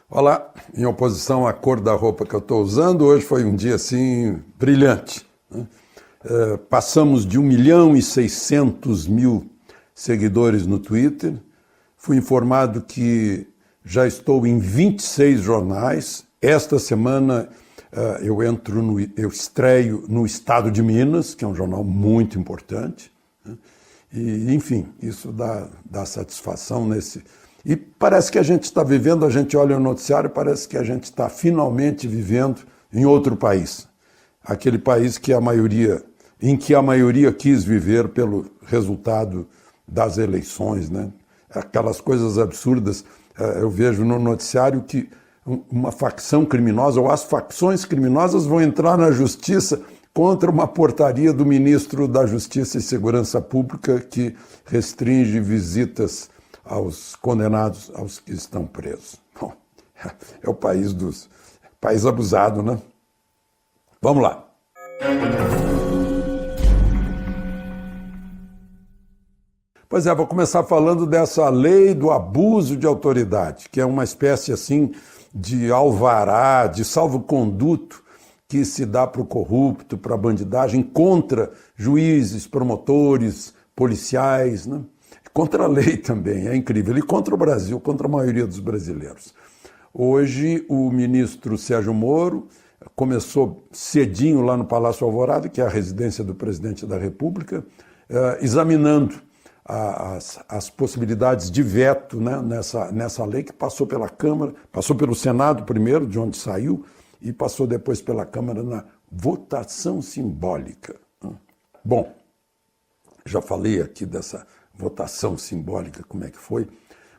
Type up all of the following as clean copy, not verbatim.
Olá, em oposição à cor da roupa que eu estou usando, hoje foi um dia assim brilhante, né? Passamos de 1.600.000 seguidores no Twitter. Fui informado que já estou em 26 jornais. Esta semana eu estreio no Estado de Minas, que é um jornal muito importante, né? E, enfim, isso dá satisfação nesse... E parece que a gente está vivendo, a gente olha o noticiário e parece que a gente está finalmente vivendo em outro país. Aquele país em que a maioria quis viver pelo resultado das eleições, né? Aquelas coisas absurdas. Eu vejo no noticiário que uma facção criminosa, ou as facções criminosas, vão entrar na justiça contra uma portaria do ministro da Justiça e Segurança Pública que restringe visitas aos condenados, aos que estão presos. Bom, é o país país abusado, né? Vamos lá. Pois é, vou começar falando dessa lei do abuso de autoridade, que é uma espécie assim de alvará, de salvo-conduto que se dá para o corrupto, para a bandidagem, contra juízes, promotores, policiais, né? Contra a lei também, é incrível, e contra o Brasil, contra a maioria dos brasileiros. Hoje, o ministro Sérgio Moro começou cedinho lá no Palácio Alvorada, que é a residência do presidente da República, examinando as possibilidades de veto, né, nessa lei que passou pela Câmara, passou pelo Senado primeiro, de onde saiu, e passou depois pela Câmara na votação simbólica. Bom, já falei aqui dessa votação simbólica, como é que foi,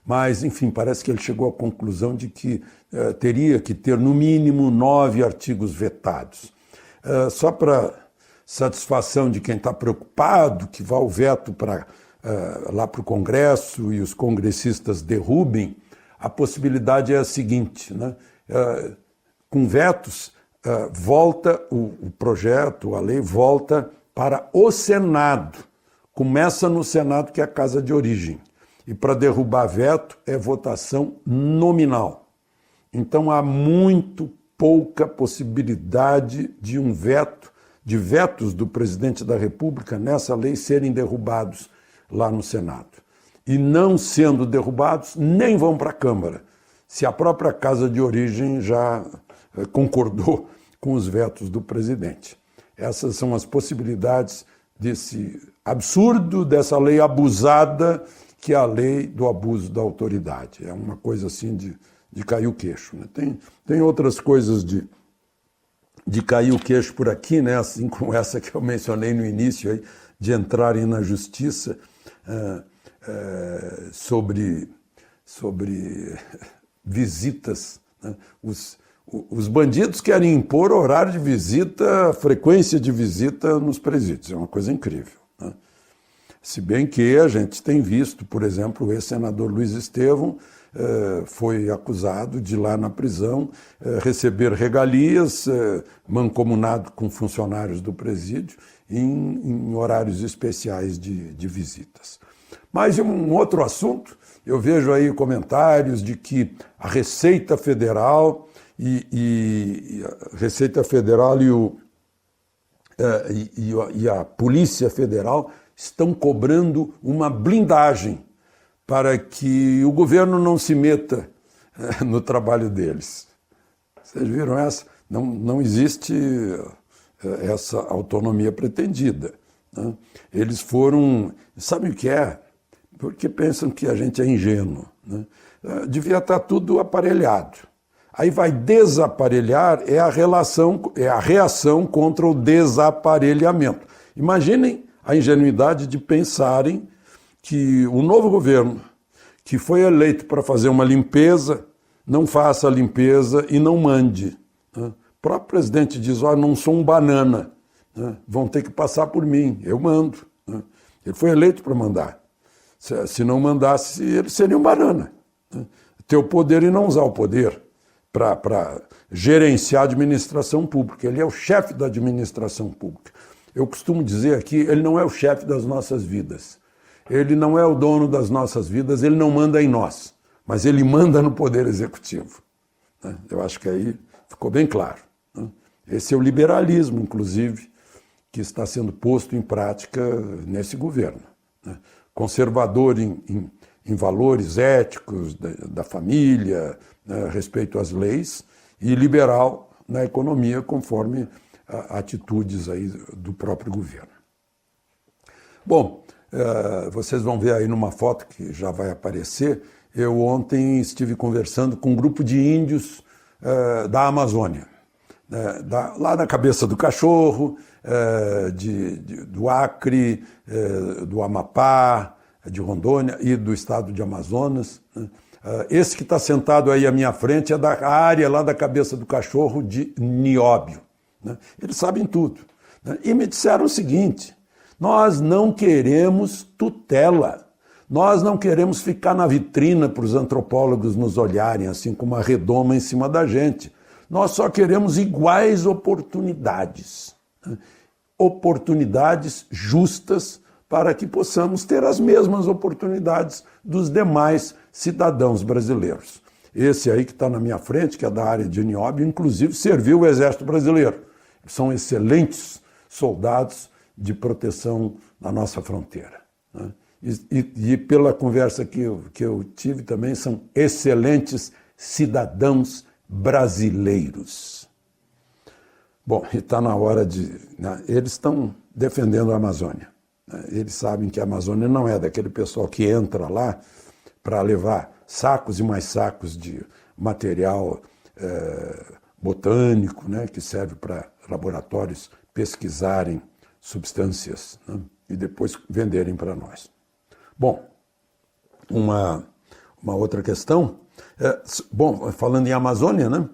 mas, enfim, parece que ele chegou à conclusão de que teria que ter, no mínimo, 9 artigos vetados. Só para satisfação de quem está preocupado que vá o veto lá para o Congresso e os congressistas derrubem, a possibilidade é a seguinte, né? Com vetos, volta o projeto, a lei volta para o Senado. Começa no Senado, que é a casa de origem. E para derrubar veto é votação nominal. Então há muito pouca possibilidade de de vetos do presidente da República nessa lei serem derrubados lá no Senado. E não sendo derrubados, nem vão para a Câmara, se a própria casa de origem já concordou com os vetos do presidente. Essas são as possibilidades desse absurdo, dessa lei abusada, que é a lei do abuso da autoridade. É uma coisa assim de cair o queixo, né? Tem outras coisas de cair o queixo por aqui, né? Assim como essa que eu mencionei no início, aí, de entrarem na justiça sobre visitas, né? Os bandidos querem impor horário de visita, frequência de visita nos presídios. É uma coisa incrível, né? Se bem que a gente tem visto, por exemplo, o ex-senador Luiz Estevão foi acusado de, lá na prisão, receber regalias, mancomunado com funcionários do presídio, em horários especiais de visitas. Mas um outro assunto, eu vejo aí comentários de que a Receita Federal e a Receita Federal e a Polícia Federal estão cobrando uma blindagem para que o governo não se meta no trabalho deles. Vocês viram essa? Não existe essa autonomia pretendida, né? Eles foram... Sabe o que é? Porque pensam que a gente é ingênuo, né? Devia estar tudo aparelhado. Aí vai desaparelhar, é a reação contra o desaparelhamento. Imaginem a ingenuidade de pensarem que o novo governo, que foi eleito para fazer uma limpeza, não faça a limpeza e não mande, né? O próprio presidente diz, não sou um banana, né? Vão ter que passar por mim, eu mando, né? Ele foi eleito para mandar. Se não mandasse, ele seria um banana, né? Ter o poder e não usar o poder para gerenciar a administração pública. Ele é o chefe da administração pública. Eu costumo dizer aqui, ele não é o chefe das nossas vidas. Ele não é o dono das nossas vidas, ele não manda em nós, mas ele manda no Poder Executivo. né? Eu acho que aí ficou bem claro, né? Esse é o liberalismo, inclusive, que está sendo posto em prática nesse governo, né? Conservador em valores éticos da família, né, respeito às leis, e liberal na economia, conforme atitudes aí do próprio governo. Bom, vocês vão ver aí numa foto que já vai aparecer, eu ontem estive conversando com um grupo de índios da Amazônia, lá na Cabeça do Cachorro, do Acre, do Amapá, de Rondônia e do estado de Amazonas. Esse que está sentado aí à minha frente é da área lá da Cabeça do Cachorro de Nióbio, né? Eles sabem tudo, né? E me disseram o seguinte: nós não queremos tutela, nós não queremos ficar na vitrina para os antropólogos nos olharem assim com uma redoma em cima da gente. Nós só queremos iguais oportunidades, né? Oportunidades justas para que possamos ter as mesmas oportunidades dos demais cidadãos brasileiros. Esse aí que está na minha frente, que é da área de Nióbio, inclusive serviu o Exército Brasileiro. São excelentes soldados de proteção na nossa fronteira, né? E pela conversa que eu tive também, são excelentes cidadãos brasileiros. Bom, e está na hora né, eles estão defendendo a Amazônia. Eles sabem que a Amazônia não é daquele pessoal que entra lá para levar sacos e mais sacos de material botânico, né, que serve para laboratórios pesquisarem substâncias, né, e depois venderem para nós. Bom, uma outra questão, falando em Amazônia, né,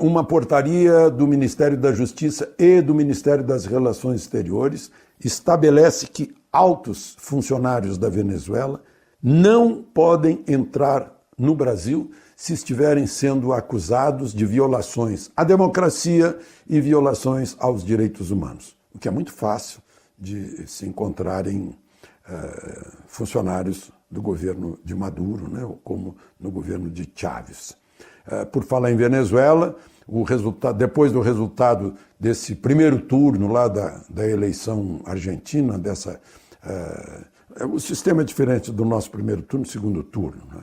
uma portaria do Ministério da Justiça e do Ministério das Relações Exteriores estabelece que altos funcionários da Venezuela não podem entrar no Brasil se estiverem sendo acusados de violações à democracia e violações aos direitos humanos, o que é muito fácil de se encontrarem funcionários do governo de Maduro, né, como no governo de Chávez. Por falar em Venezuela, depois do resultado desse primeiro turno lá da eleição argentina, o sistema é diferente do nosso primeiro turno e segundo turno, né?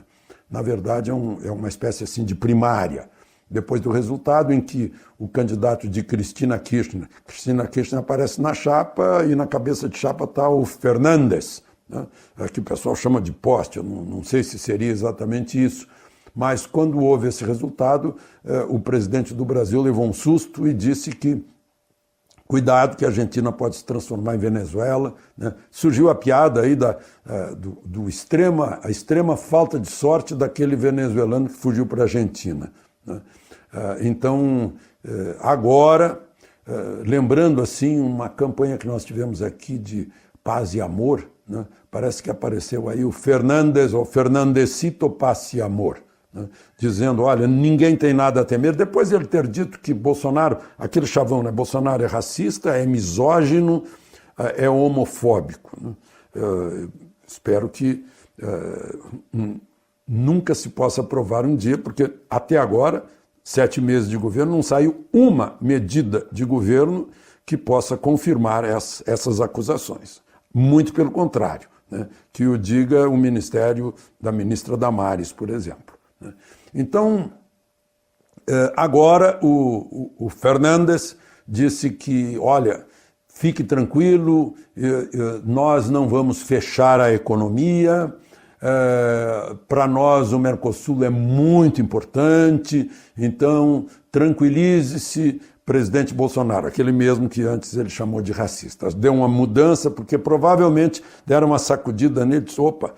Na verdade, é uma espécie assim de primária. Depois do resultado em que o candidato de Cristina Kirchner aparece na chapa e na cabeça de chapa está o Fernandes, né? Que o pessoal chama de poste, eu não sei se seria exatamente isso. Mas quando houve esse resultado, o presidente do Brasil levou um susto e disse que cuidado que a Argentina pode se transformar em Venezuela, né? Surgiu a piada aí a extrema falta de sorte daquele venezuelano que fugiu para a Argentina, né? Então, agora, lembrando assim uma campanha que nós tivemos aqui de paz e amor, né? Parece que apareceu aí o Fernandes, ou Fernandesito Paz e Amor, né? Dizendo, olha, ninguém tem nada a temer, depois de ele ter dito que Bolsonaro, aquele chavão, né? Bolsonaro é racista, é misógino, é homofóbico, né? Espero que nunca se possa aprovar um dia, porque até agora, 7 meses de governo, não saiu uma medida de governo que possa confirmar essas acusações. Muito pelo contrário, né? Que o diga o ministério da ministra Damares, por exemplo, né? Então, agora o Fernandes disse que, olha, fique tranquilo, nós não vamos fechar a economia, para nós o Mercosul é muito importante, então tranquilize-se, presidente Bolsonaro, aquele mesmo que antes ele chamou de racista. Deu uma mudança, porque provavelmente deram uma sacudida nele e disse, opa,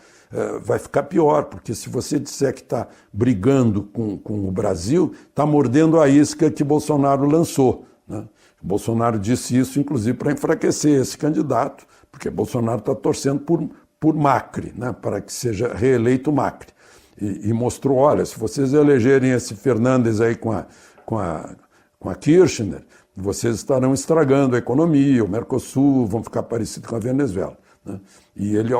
vai ficar pior, porque se você disser que está brigando com o Brasil, está mordendo a isca que Bolsonaro lançou, né? Bolsonaro disse isso, inclusive, para enfraquecer esse candidato, porque Bolsonaro está torcendo por Macri, né, para que seja reeleito Macri. E mostrou, olha, se vocês elegerem esse Fernandes aí com a Kirchner, vocês estarão estragando a economia, o Mercosul, vão ficar parecidos com a Venezuela, né? E ele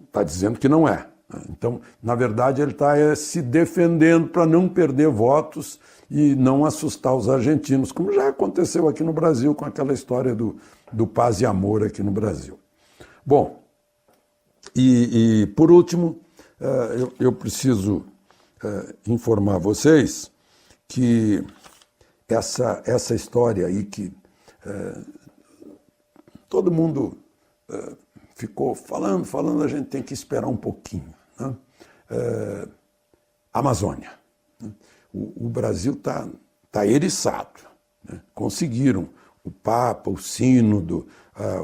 está dizendo que não é, Então, na verdade, ele está se defendendo para não perder votos e não assustar os argentinos, como já aconteceu aqui no Brasil com aquela história do paz e amor aqui no Brasil. Bom, e por último, eu preciso informar vocês que essa história aí que todo mundo ficou falando, a gente tem que esperar um pouquinho, né? Amazônia. O Brasil está eriçado, né? Conseguiram o Papa, o Sínodo,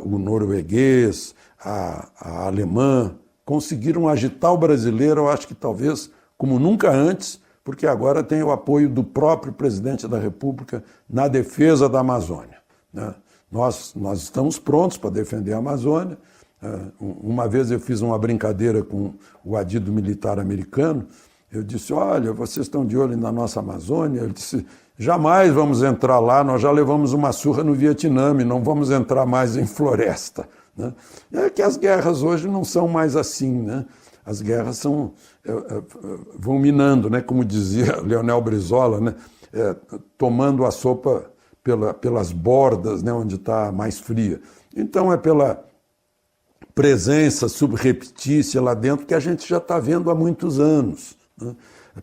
o norueguês, a alemã, conseguiram agitar o brasileiro, eu acho que talvez como nunca antes, porque agora tem o apoio do próprio presidente da República na defesa da Amazônia, né? Nós estamos prontos para defender a Amazônia. Uma vez eu fiz uma brincadeira com o adido militar americano. Eu disse, olha, vocês estão de olho na nossa Amazônia? Ele disse, jamais vamos entrar lá, nós já levamos uma surra no Vietnã, não vamos entrar mais em floresta, né? É que as guerras hoje não são mais assim, né? As guerras vão minando, né? Como dizia Leonel Brizola, né? Tomando a sopa pelas bordas, né? Onde está mais fria. Então é pela presença subreptícia lá dentro que a gente já está vendo há muitos anos, né?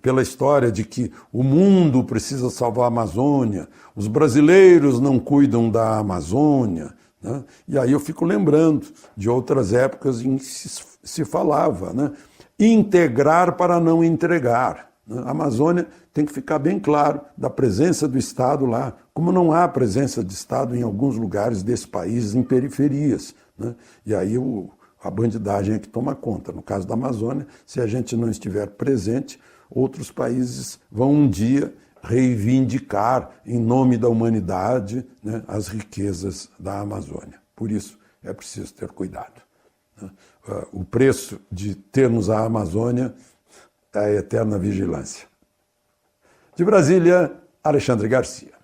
Pela história de que o mundo precisa salvar a Amazônia, os brasileiros não cuidam da Amazônia, né? E aí eu fico lembrando de outras épocas em que se falava, né? Integrar para não entregar, né? A Amazônia tem que ficar bem claro da presença do Estado lá, como não há presença de Estado em alguns lugares desse país, em periferias, né? E aí a bandidagem é que toma conta. No caso da Amazônia, se a gente não estiver presente, outros países vão um dia reivindicar, em nome da humanidade, né, as riquezas da Amazônia. Por isso, é preciso ter cuidado, né? O preço de termos a Amazônia é a eterna vigilância. De Brasília, Alexandre Garcia.